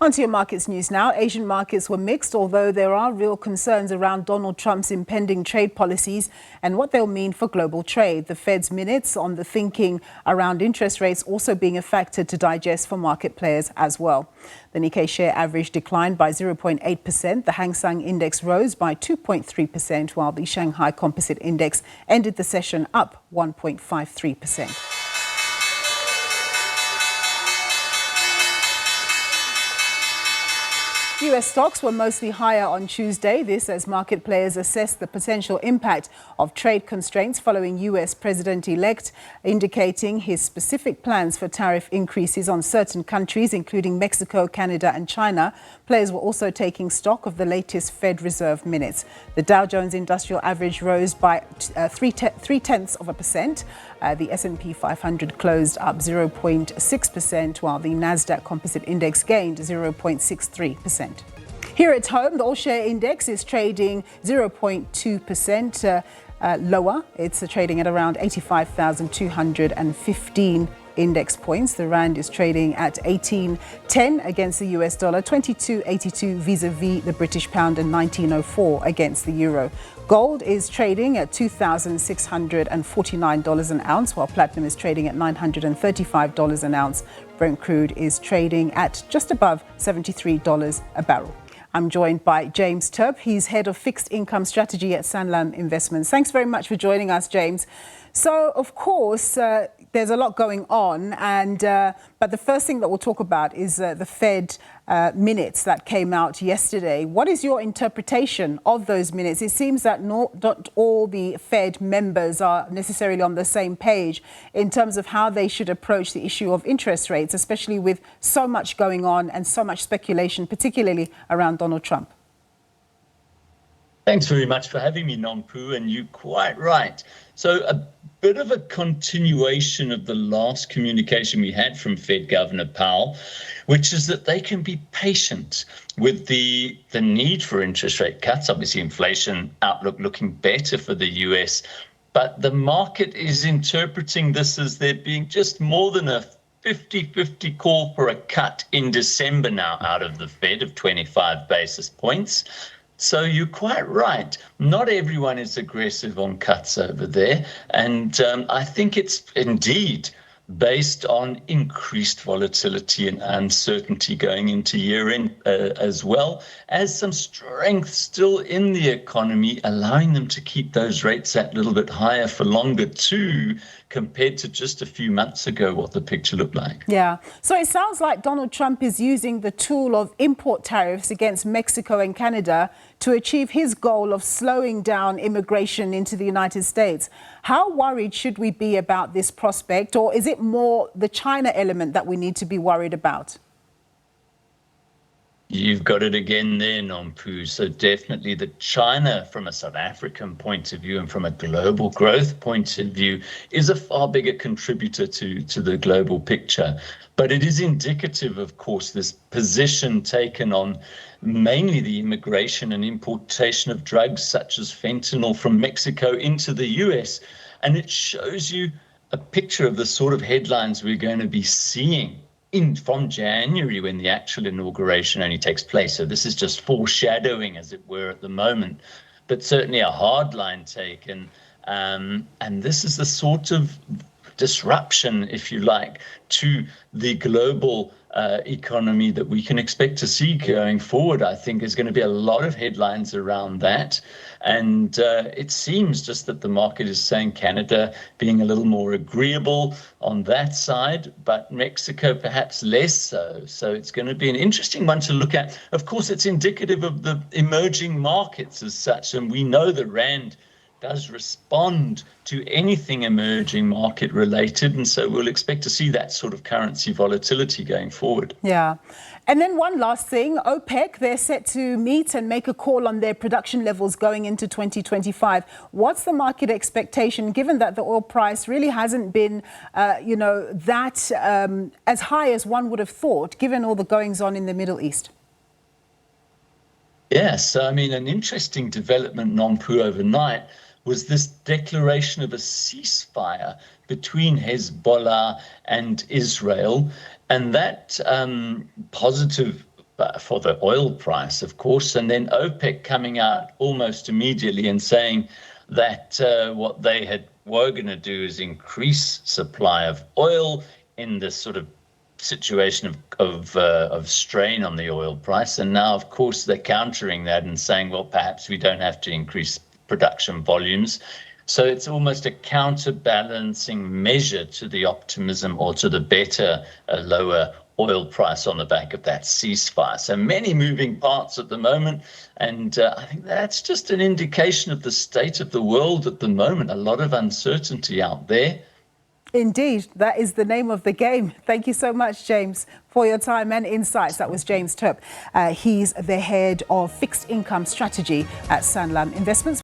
Onto your markets news now. Asian markets were mixed, although there are real concerns around Donald Trump's impending trade policies and what they'll mean for global trade. The Fed's minutes on the thinking around interest rates also being a factor to digest for market players as well. The Nikkei share average declined by 0.8%. The Hang Seng Index rose by 2.3%, while the Shanghai Composite Index ended the session up 1.53%. US stocks were mostly higher on Tuesday, this as market players assessed the potential impact of trade constraints following US President-elect indicating his specific plans for tariff increases on certain countries, including Mexico, Canada and China. Players were also taking stock of the latest Fed Reserve minutes. The Dow Jones Industrial Average rose by 0.3%. The S&P 500 closed up 0.6%, while the Nasdaq Composite Index gained 0.63%. Here at home, the all-share index is trading 0.2% lower. It's trading at around 85,215 index points. The rand is trading at 18.10 against the US dollar, 22.82 vis-a-vis the British pound, and 19.04 against the euro. Gold is trading at $2,649 an ounce, while platinum is trading at $935 an ounce. Brent crude is trading at just above $73 a barrel. I'm joined by James Turp. He's head of fixed income strategy at Sanlam Investments. Thanks very much for joining us, James. So, of course, there's a lot going on, but the first thing that we'll talk about is the Fed minutes that came out yesterday. What is your interpretation of those minutes? It seems that not all the Fed members are necessarily on the same page in terms of how they should approach the issue of interest rates, especially with so much going on and so much speculation, particularly around Donald Trump. Thanks very much for having me, Nompu, and you're quite right. So a bit of a continuation of the last communication we had from Fed Governor Powell, which is that they can be patient with the need for interest rate cuts. Obviously, inflation outlook looking better for the US, but the market is interpreting this as there being just more than a 50-50 call for a cut in December now out of the Fed of 25 basis points. So you're quite right. Not everyone is aggressive on cuts over there. And I think it's indeed based on increased volatility and uncertainty going into year end, as well as some strength still in the economy, allowing them to keep those rates that little bit higher for longer too, compared to just a few months ago, what the picture looked like. Yeah. So it sounds like Donald Trump is using the tool of import tariffs against Mexico and Canada to achieve his goal of slowing down immigration into the United States. How worried should we be about this prospect, or is it more the China element that we need to be worried about? You've got it again there, Nompu. So definitely the China, from a South African point of view and from a global growth point of view, is a far bigger contributor to the global picture. But it is indicative, of course, this position taken on mainly the immigration and importation of drugs such as fentanyl from Mexico into the US. And it shows you a picture of the sort of headlines we're going to be seeing from January, when the actual inauguration only takes place. So this is just foreshadowing, as it were, at the moment, but certainly a hard line taken. And this is the sort of disruption, if you like, to the global economy that we can expect to see going forward. I think there's going to be a lot of headlines around that. And it seems just that the market is saying Canada being a little more agreeable on that side, but Mexico perhaps less so. So it's going to be an interesting one to look at. Of course, it's indicative of the emerging markets as such. And we know the rand does respond to anything emerging market related. And so we'll expect to see that sort of currency volatility going forward. Yeah. And then one last thing, OPEC, they're set to meet and make a call on their production levels going into 2025. What's the market expectation, given that the oil price really hasn't been, that as high as one would have thought, given all the goings on in the Middle East? Yes, I mean, an interesting development, Nompu, overnight was this declaration of a ceasefire between Hezbollah and Israel. And that positive for the oil price, of course, and then OPEC coming out almost immediately and saying that what they were going to do is increase supply of oil in this sort of situation of strain on the oil price. And now, of course, they're countering that and saying, well, perhaps we don't have to increase production volumes. So it's almost a counterbalancing measure to the optimism or to the better, lower oil price on the back of that ceasefire. So many moving parts at the moment. And I think that's just an indication of the state of the world at the moment. A lot of uncertainty out there. Indeed, that is the name of the game. Thank you so much, James, for your time and insights. That was James Turp. He's the head of fixed income strategy at Sanlam Investments.